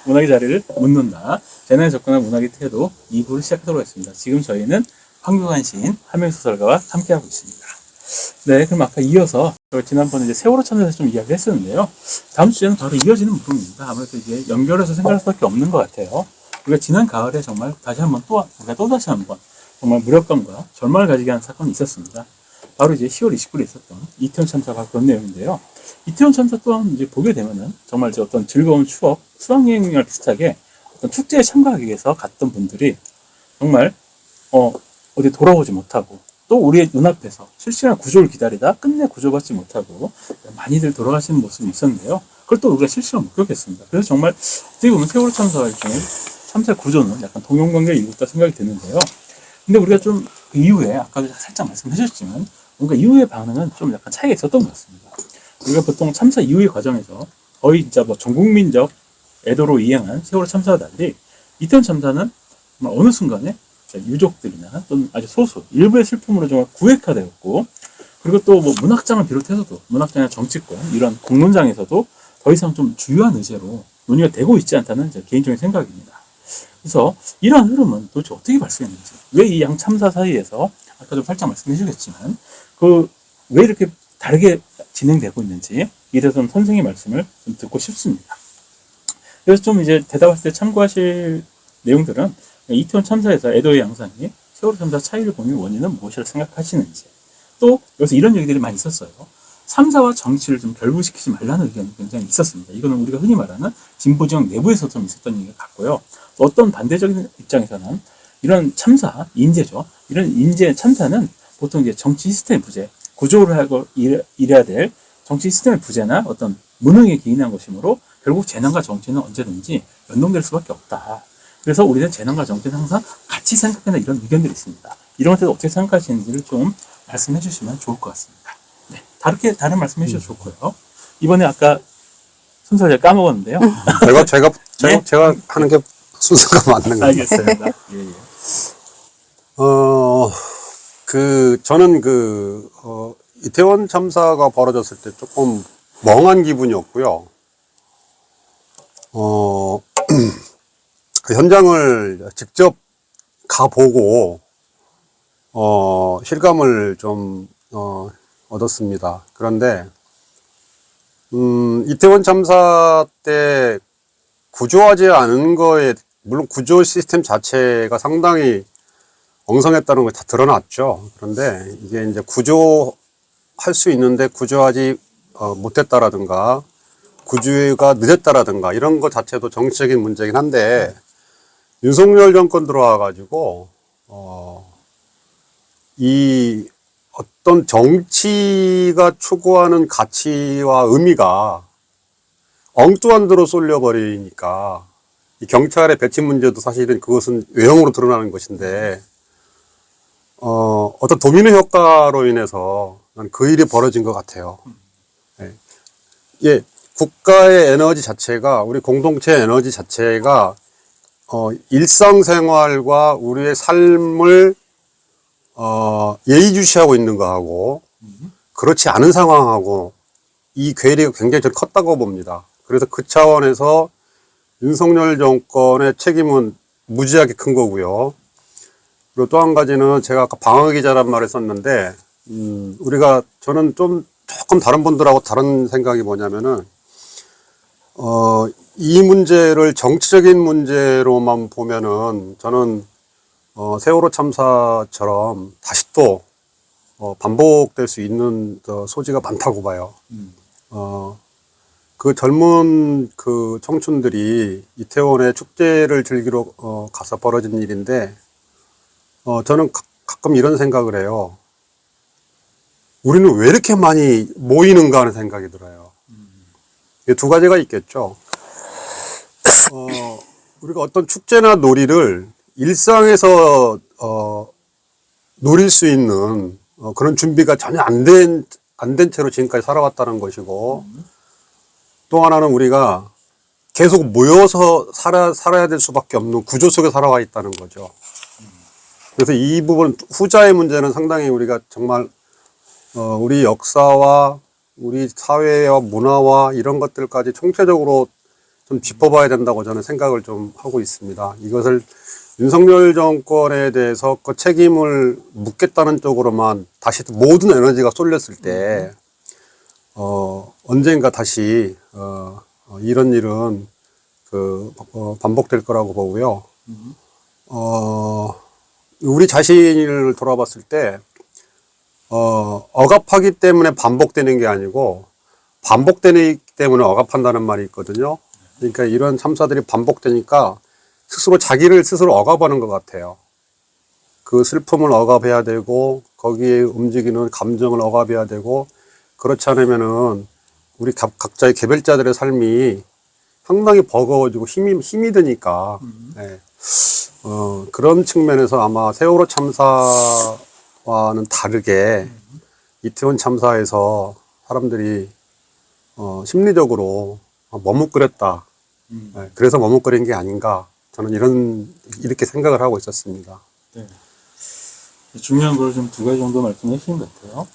문학의 자리를 묻는다. 재난에 접근한 문학의 태도 2부를 시작하도록 하겠습니다. 지금 저희는 황교안 시인, 한명소설가와 함께하고 있습니다. 네, 그럼 아까 이어서 지난번에 이제 세월호 참사에서 좀 이야기를 했었는데요. 다음 주제는 바로 이어지는 물음입니다. 아무래도 이제 연결해서 생각할 수밖에 없는 것 같아요. 우리가 지난 가을에 정말 다시 한번 우리가 또다시 한번 정말 무력감과 절망을 가지게 한 사건이 있었습니다. 바로 이제 10월 29일에 있었던 이태원 참사가 그런 내용인데요. 이태원 참사 또한 이제 보게 되면은 정말 이제 어떤 즐거운 추억, 수학여행이랑 비슷하게 어떤 축제에 참가하기 위해서 갔던 분들이 정말 어디 돌아오지 못하고 또 우리의 눈앞에서 실시간 구조를 기다리다 끝내 구조받지 못하고 많이들 돌아가시는 모습이 있었는데요. 그걸 또 우리가 실시간 목격했습니다. 그래서 정말 어떻게 보면 세월호 참사와 일종의 참사 구조는 약간 동용관계를 이뤘다 생각이 드는데요. 근데 우리가 좀 그 이후에 아까도 살짝 말씀해 주셨지만 뭔가 이후의 반응은 좀 약간 차이가 있었던 것 같습니다. 우리가 보통 참사 이후의 과정에서 거의 진짜 뭐 전국민적 애도로 이행한 세월호 참사와 달리 이태원 참사는 어느 순간에 유족들이나 또는 아주 소수 일부의 슬픔으로 정말 구획화되었고, 그리고 또 뭐 문학장을 비롯해서도 문학장이나 정치권 이런 공론장에서도 더 이상 좀 주요한 의제로 논의가 되고 있지 않다는 제 개인적인 생각입니다. 그래서 이러한 흐름은 도대체 어떻게 발생했는지, 왜 이 양 참사 사이에서 아까도 살짝 말씀해 주셨지만 왜 이렇게 다르게 진행되고 있는지 이에 대해서 좀 선생님의 말씀을 좀 듣고 싶습니다. 그래서 좀 이제 대답하실 때 참고하실 내용들은 이태원 참사에서 애도의 양상이 세월호 참사 차이를 보는 원인은 무엇이라고 생각하시는지, 또 여기서 이런 얘기들이 많이 있었어요. 3사와 정치를 좀 결부시키지 말라는 의견이 굉장히 있었습니다. 이거는 우리가 흔히 말하는 진보지역 내부에서 좀 있었던 얘기 같고요. 어떤 반대적인 입장에서는 이런 참사, 인재죠. 이런 인재 참사는 보통 이제 정치 시스템 부재, 구조를 하고 이래야 될 정치 시스템의 부재나 어떤 무능에 기인한 것이므로 결국 재난과 정치는 언제든지 연동될 수밖에 없다. 그래서 우리는 재난과 정치는 항상 같이 생각한다, 이런 의견들이 있습니다. 이런 것에 어떻게 생각하시는지를 좀 말씀해 주시면 좋을 것 같습니다. 네, 다른 말씀해 주셔도 좋고요. 이번에 아까 순서 제가 까먹었는데요. 제가 하는 게 순서가 맞는 거예요. 알겠습니다. 예. 저는 이태원 참사가 벌어졌을 때 조금 멍한 기분이었고요. 그 현장을 직접 가보고, 실감을 좀, 얻었습니다. 그런데, 이태원 참사 때 구조하지 않은 거에, 물론 구조 시스템 자체가 상당히 엉성했다는 게 다 드러났죠. 그런데 이게 이제 구조할 수 있는데 구조하지 못했다라든가, 구조가 늦었다라든가, 이런 것 자체도 정치적인 문제긴 한데, 윤석열 정권 들어와가지고, 이 어떤 정치가 추구하는 가치와 의미가 엉뚱한 데로 쏠려버리니까, 이 경찰의 배치 문제도 사실은 그것은 외형으로 드러나는 것인데, 어떤 도미노 효과로 인해서 난 그 일이 벌어진 것 같아요. 예. 예, 국가의 에너지 자체가, 우리 공동체의 에너지 자체가 일상생활과 우리의 삶을 예의주시하고 있는 거하고 그렇지 않은 상황하고 이 괴리가 굉장히 저는 컸다고 봅니다. 그래서 그 차원에서 윤석열 정권의 책임은 무지하게 큰 거고요. 그리고 또 한 가지는 제가 아까 방어 기자란 말을 썼는데, 저는 조금 다른 분들하고 다른 생각이 뭐냐면은, 이 문제를 정치적인 문제로만 보면은 저는 세월호 참사처럼 다시 또 반복될 수 있는 소지가 많다고 봐요. 그 젊은 그 청춘들이 이태원에 축제를 즐기러 가서 벌어진 일인데, 저는 가끔 이런 생각을 해요. 우리는 왜 이렇게 많이 모이는가 하는 생각이 들어요. 두 가지가 있겠죠. 우리가 어떤 축제나 놀이를 일상에서 누릴 수 있는 그런 준비가 전혀 안 된 채로 지금까지 살아왔다는 것이고, 또 하나는 우리가 계속 모여서 살아야 될 수밖에 없는 구조 속에 살아와 있다는 거죠. 그래서 이 부분, 후자의 문제는 상당히 우리가 정말 우리 역사와 우리 사회와 문화와 이런 것들까지 총체적으로 좀 짚어봐야 된다고 저는 생각을 좀 하고 있습니다. 이것을 윤석열 정권에 대해서 그 책임을 묻겠다는 쪽으로만 다시 모든 에너지가 쏠렸을 때, 언젠가 다시, 이런 일은 반복될 거라고 보고요. 우리 자신을 돌아봤을 때, 억압하기 때문에 반복되는 게 아니고, 반복되기 때문에 억압한다는 말이 있거든요. 그러니까 이런 참사들이 반복되니까 스스로 자기를 스스로 억압하는 것 같아요. 그 슬픔을 억압해야 되고, 거기에 움직이는 감정을 억압해야 되고, 그렇지 않으면은 우리 각자의 개별자들의 삶이 상당히 버거워지고 힘이 드니까, 네. 그런 측면에서 아마 세월호 참사와는 다르게 이태원 참사에서 사람들이 심리적으로 머뭇거렸다. 네, 그래서 머뭇거린 게 아닌가. 저는 이렇게 생각을 하고 있었습니다. 네. 중요한 걸 좀 두 가지 정도 말씀해 주신 것 같아요.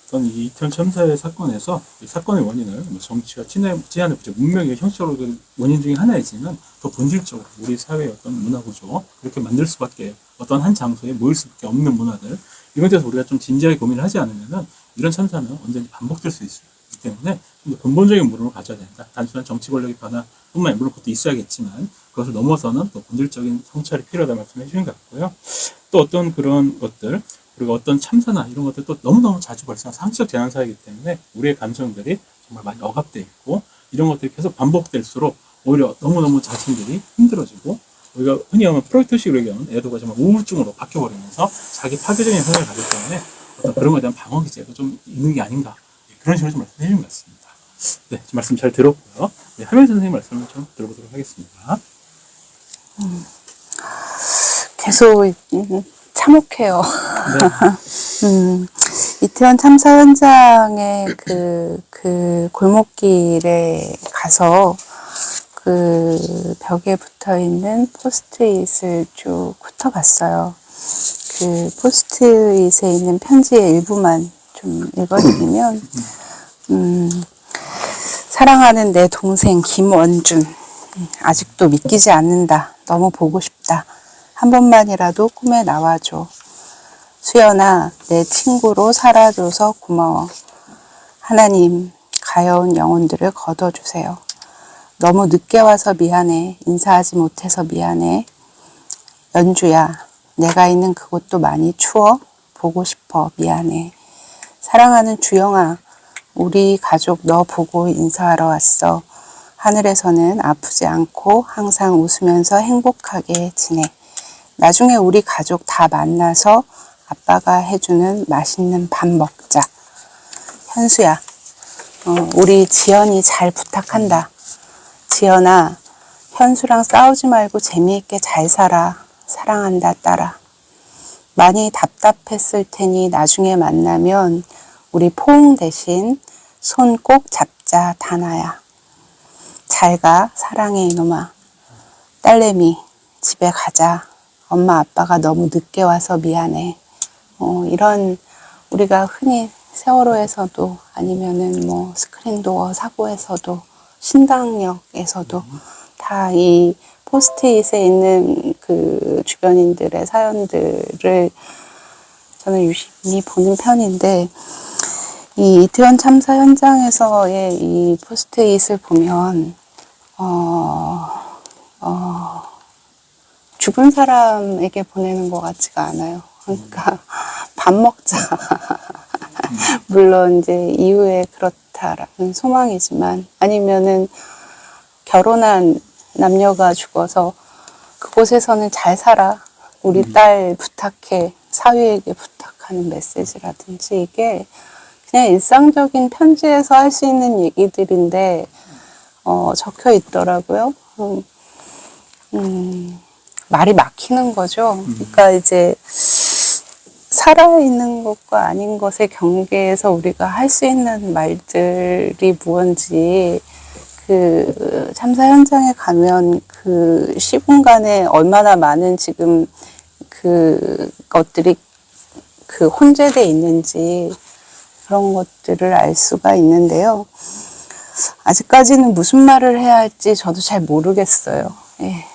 우선 이 이태원 참사의 사건에서 이 사건의 원인을 뭐 정치가 치안의 부재, 문명의 형식으로 그 원인 중에 하나이지만 더 본질적으로 우리 사회의 어떤 문화 구조 이렇게 만들 수밖에 어떤 한 장소에 모일 수밖에 없는 문화들 이런 데서 우리가 좀 진지하게 고민을 하지 않으면은 이런 참사는 언제든지 반복될 수 있기 때문에 좀 더 근본적인 물음을 가져야 된다. 단순한 정치 권력의 변화뿐만 아니라 물론 그것도 있어야겠지만 그것을 넘어서는 또 본질적인 성찰이 필요하다는 말씀해 주신 것 같고요. 또 어떤 그런 것들 그리고 어떤 참사나 이런 것들 또 너무너무 자주 발생하는 상시적 재난사이기 때문에 우리의 감정들이 정말 많이 억압되어 있고 이런 것들이 계속 반복될수록 오히려 너무너무 자신들이 힘들어지고 우리가 흔히 하면 프로이트식으로 얘기하면 애도가 정말 우울증으로 바뀌어버리면서 자기 파괴적인 성향을 가기 때문에 어떤 그런 것에 대한 방어 기제도 좀 있는 게 아닌가 그런 식으로 좀 말씀해 주신 것 같습니다. 네, 말씀 잘 들었고요. 네, 하면 선생님 말씀을 좀 들어보도록 하겠습니다. 계속 참혹해요. 네. 이태원 참사 현장에 그 골목길에 가서 그 벽에 붙어 있는 포스트잇을 쭉 훑어봤어요. 그 포스트잇에 있는 편지의 일부만 좀 읽어드리면, 사랑하는 내 동생 김원준, 아직도 믿기지 않는다. 너무 보고 싶다. 한 번만이라도 꿈에 나와줘. 수연아, 내 친구로 살아줘서 고마워. 하나님, 가여운 영혼들을 거둬주세요. 너무 늦게 와서 미안해. 인사하지 못해서 미안해. 연주야, 내가 있는 그곳도 많이 추워. 보고 싶어. 미안해. 사랑하는 주영아, 우리 가족 너 보고 인사하러 왔어. 하늘에서는 아프지 않고 항상 웃으면서 행복하게 지내. 나중에 우리 가족 다 만나서 아빠가 해주는 맛있는 밥 먹자. 현수야, 우리 지연이 잘 부탁한다. 지연아, 현수랑 싸우지 말고 재미있게 잘 살아. 사랑한다, 딸아. 많이 답답했을 테니 나중에 만나면 우리 포옹 대신 손 꼭 잡자, 다나야. 잘 가, 사랑해, 이놈아. 딸내미, 집에 가자. 엄마, 아빠가 너무 늦게 와서 미안해. 이런 우리가 흔히 세월호에서도 아니면은 뭐 스크린도어 사고에서도 신당역에서도 다 이 포스트잇에 있는 그 주변인들의 사연들을 저는 유심히 보는 편인데 이 이태원 참사 현장에서의 이 포스트잇을 보면 죽은 사람에게 보내는 것 같지가 않아요. 그러니까 밥 먹자. 물론 이제 이후에 그렇다라는 소망이지만 아니면은 결혼한 남녀가 죽어서 그곳에서는 잘 살아. 우리 딸 부탁해. 사위에게 부탁하는 메시지라든지 이게 그냥 일상적인 편지에서 할 수 있는 얘기들인데 적혀 있더라고요. 말이 막히는 거죠. 그러니까 이제 살아있는 것과 아닌 것의 경계에서 우리가 할 수 있는 말들이 무언지 그 참사 현장에 가면 그 시공간에 얼마나 많은 지금 그 것들이 그 혼재되어 있는지 그런 것들을 알 수가 있는데요. 아직까지는 무슨 말을 해야 할지 저도 잘 모르겠어요. 예.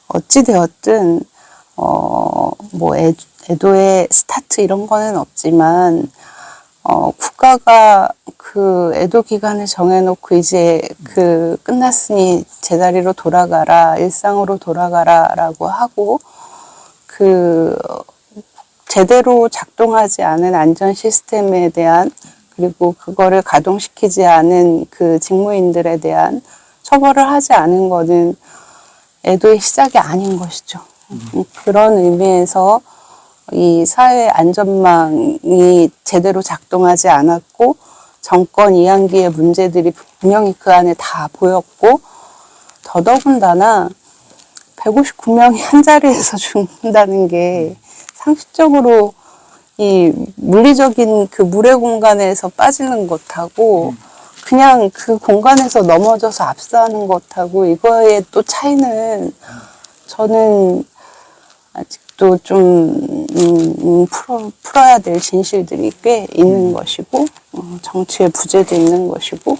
어찌되었든, 애도의 스타트 이런 거는 없지만, 국가가 그 애도 기간을 정해놓고 이제 끝났으니 제자리로 돌아가라, 일상으로 돌아가라라고 하고, 제대로 작동하지 않은 안전 시스템에 대한, 그리고 그거를 가동시키지 않은 그 직무인들에 대한 처벌을 하지 않은 것은 애도의 시작이 아닌 것이죠. 그런 의미에서 이 사회 안전망이 제대로 작동하지 않았고 정권 이양기의 문제들이 분명히 그 안에 다 보였고 더더군다나 159명이 한 자리에서 죽는다는 게 상식적으로 이 물리적인 그 물의 공간에서 빠지는 것하고 그냥 그 공간에서 넘어져서 압사하는 것하고 이거의 또 차이는 저는 아직도 좀 풀어야 될 진실들이 꽤 있는 것이고 정치의 부재도 있는 것이고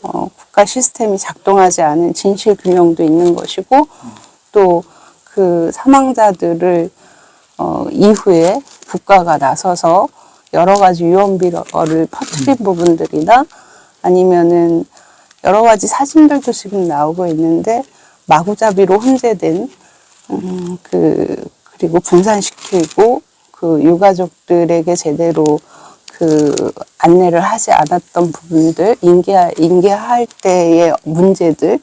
국가 시스템이 작동하지 않은 진실 규명도 있는 것이고 또 그 사망자들을 이후에 국가가 나서서 여러 가지 유언비어를 퍼뜨린 부분들이나 아니면은 여러 가지 사진들도 지금 나오고 있는데 마구잡이로 혼재된 그리고 분산시키고 그 유가족들에게 제대로 그 안내를 하지 않았던 부분들, 인계할 때의 문제들,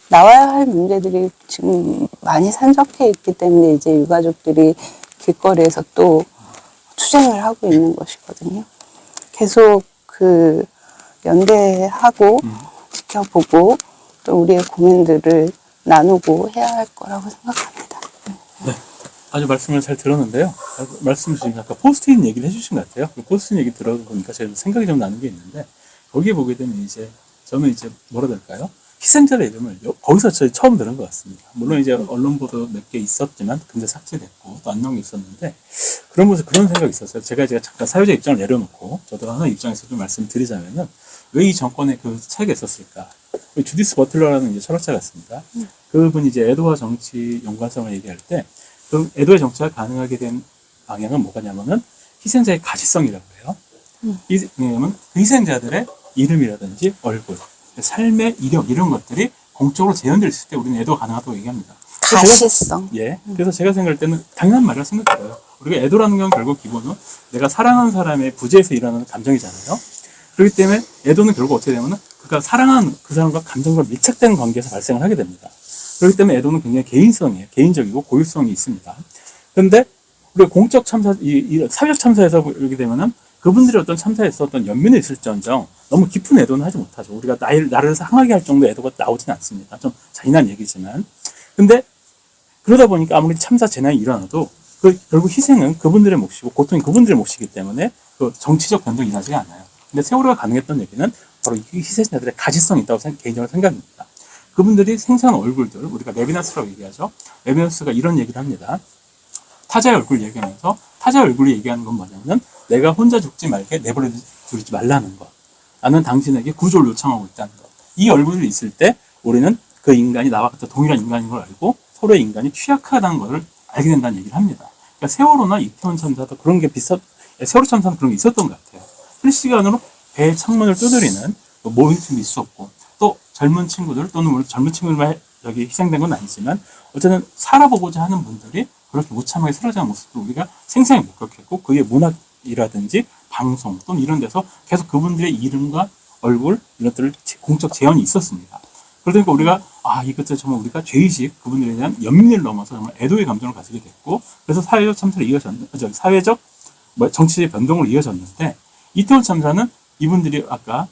나와야 할 문제들이 지금 많이 산적해 있기 때문에 이제 유가족들이 길거리에서 또 투쟁을 하고 있는 것이거든요. 계속 연대하고 지켜보고 또 우리의 고민들을 나누고 해야 할 거라고 생각합니다. 네. 아주 말씀을 잘 들었는데요. 말씀 주신 아까 포스트잇 얘기를 해주신 것 같아요. 그 포스트잇 얘기 들어보니까 제가 생각이 좀 나는 게 있는데 거기에 보게 되면 이제 저는 이제 뭐라 될까요? 희생자의 이름을 거기서 저희 처음 들은 것 같습니다. 물론 이제 언론 보도 몇 개 있었지만 근데 삭제됐고 또 안 나온 게 있었는데 그런 생각이 있었어요. 제가 잠깐 사회적 입장을 내려놓고 저도 하나 입장에서 좀 말씀드리자면은 왜 이 정권에 그 차이가 있었을까? 주디스 버틀러라는 이제 철학자가 있습니다. 그분이 이제 애도와 정치 연관성을 얘기할 때 그 애도의 정치가 가능하게 된 방향은 뭐가냐면은 희생자의 가시성이라고 해요. 왜냐면 그 희생자들의 이름이라든지 얼굴, 삶의 이력 이런 것들이 공적으로 재현될 때 우리는 애도가 가능하다고 얘기합니다. 가시성. 그래서 제가 생각할 때는 당연한 말이라고 생각해요. 우리가 애도라는 건 결국 기본은 내가 사랑하는 사람의 부재에서 일어나는 감정이잖아요. 그렇기 때문에 애도는 결국 어떻게 되면은 그가 사랑하는 그 사람과 감정과 밀착된 관계에서 발생을 하게 됩니다. 그렇기 때문에 애도는 굉장히 개인적이고 고유성이 있습니다. 그런데 우리가 공적 참사, 사회적 참사에서 이렇게 되면은 그분들이 어떤 참사에 있었던 연민이 있을지언정 너무 깊은 애도는 하지 못하죠. 우리가 나를 상하게 할 정도의 애도가 나오진 않습니다. 좀 잔인한 얘기지만. 근데 그러다 보니까 아무리 참사 재난이 일어나도 결국 희생은 그분들의 몫이고 고통이 그분들의 몫이기 때문에 그 정치적 변동이 일어나지가 않아요. 근데 세월호가 가능했던 얘기는 바로 이 희생자들의 가시성이 있다고 개인적으로 생각합니다. 그분들이 생생한 얼굴들, 우리가 레비나스라고 얘기하죠. 레비나스가 이런 얘기를 합니다. 타자의 얼굴을 얘기하면서 타자의 얼굴을 얘기하는 건 뭐냐면 내가 혼자 죽지 말게 내버려 두지 말라는 것. 나는 당신에게 구조를 요청하고 있다는 것. 이 얼굴이 있을 때 우리는 그 인간이 나와 같은 동일한 인간인 걸 알고 서로의 인간이 취약하다는 것을 알게 된다는 얘기를 합니다. 그러니까 세월호나 이태원 참사도 그런 게 세월호 참사는 그런 게 있었던 것 같아요. 실시간으로 배의 창문을 두드리는 모임팀이 있었고 또 젊은 친구들 또는 물론 젊은 친구들만 여기 희생된 건 아니지만 어쨌든 살아보고자 하는 분들이 그렇게 무참하게 쓰러지는 모습도 우리가 생생히 목격했고 그의 문학이라든지 방송 또는 이런 데서 계속 그분들의 이름과 얼굴 이런 것들을 공적 재현이 있었습니다. 그러니까 우리가 이것들 정말 우리가 죄의식 그분들에 대한 연민을 넘어서 정말 애도의 감정을 가지게 됐고 그래서 사회적 참사를 사회적 정치의 변동으로 이어졌는데 이태원 참사는 이분들이 아까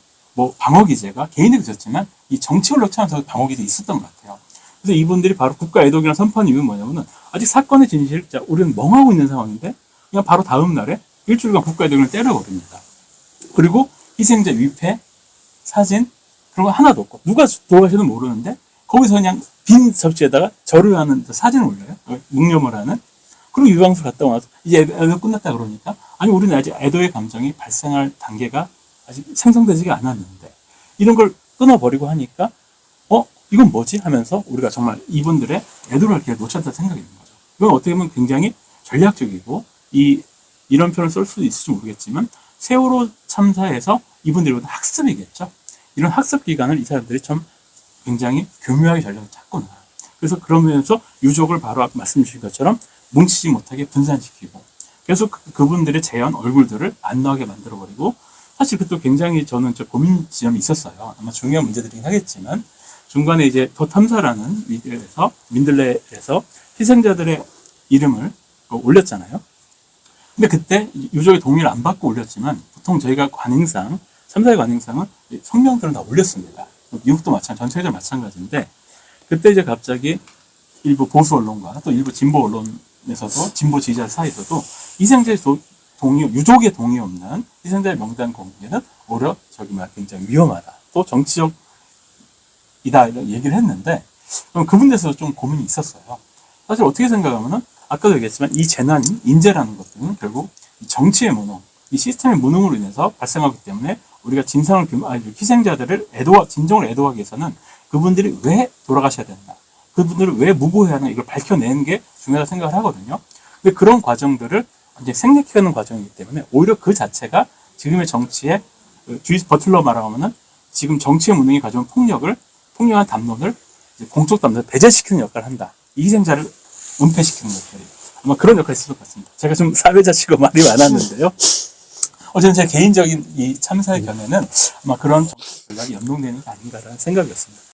방어기제가 개인에게 있었지만 이 정치 권력 차원에서 방어기제 있었던 것 같아요. 그래서 이분들이 바로 국가 애도기랑 선포한 이유는 뭐냐면은 아직 사건의 진실, 우리는 멍하고 있는 상황인데 그냥 바로 다음 날에 일주일간 국가 애도기를 때려버립니다. 그리고 희생자 위패, 사진, 그런 거 하나도 없고 누가 돌아가시는지 모르는데 거기서 그냥 빈 접시에다가 절을 하는 사진을 올려요. 묵념을 하는. 그리고 유방수 갔다 와서 이제 애도 끝났다 그러니까 아니 우리는 아직 애도의 감정이 발생할 단계가 아직 생성되지가 않았는데 이런 걸 끊어버리고 하니까 이건 뭐지? 하면서 우리가 정말 이분들의 애도를 기회를 놓쳤다 생각이 드는 거죠. 이건 어떻게 보면 굉장히 전략적이고 이런 표현을 쓸 수도 있을지 모르겠지만 세월호 참사에서 이분들이 학습이겠죠. 이런 학습 기간을 이 사람들이 좀 굉장히 교묘하게 전략을 짰구나. 그래서 그러면서 유족을 바로 아까 말씀 주신 것처럼 뭉치지 못하게 분산시키고 계속 그분들의 재현 얼굴들을 안 나오게 만들어버리고 사실 그것도 굉장히 저는 고민 지점이 있었어요. 아마 중요한 문제들이긴 하겠지만 중간에 이제 더 탐사라는 미디어에서 민들레에서 희생자들의 이름을 올렸잖아요. 근데 그때 유족의 동의를 안 받고 올렸지만 보통 저희가 관행상 참사의 관행상은 성명들은 다 올렸습니다. 미국도 전 세계적으로 마찬가지인데 그때 이제 갑자기 일부 보수 언론과 또 일부 진보 언론에서도 진보 지지자 사이에서도 희생자의 동의, 유족의 동의 없는 희생자의 명단 공개는 오히려 굉장히 위험하다. 또 정치적 이다 이런 얘기를 했는데 그럼 그분들에서 좀 고민이 있었어요. 사실 어떻게 생각하면은 아까도 얘기했지만 이 재난이 인재라는 것들은 결국 정치의 무능, 이 시스템의 무능으로 인해서 발생하기 때문에 우리가 희생자들을 진정으로 애도하기 위해서는 그분들이 왜 돌아가셔야 된다, 그분들을 왜 무고해야 하나 이걸 밝혀내는 게 중요하다고 생각을 하거든요. 근데 그런 과정들을 이제 생략해가는 과정이기 때문에 오히려 그 자체가 지금의 정치의 주디스 버틀러 말하면은 지금 정치의 무능이 가져온 폭력한 담론을 공적 담론을 배제시키는 역할을 한다. 이 희생자를 은폐시키는 역할이 아마 그런 역할이 있을 것 같습니다. 제가 좀 사회자치고 말이 많았는데요. 어쨌든 제 개인적인 이 참사의 견해는 아마 그런 정치 전략이 연동되는 게 아닌가라는 생각이었습니다.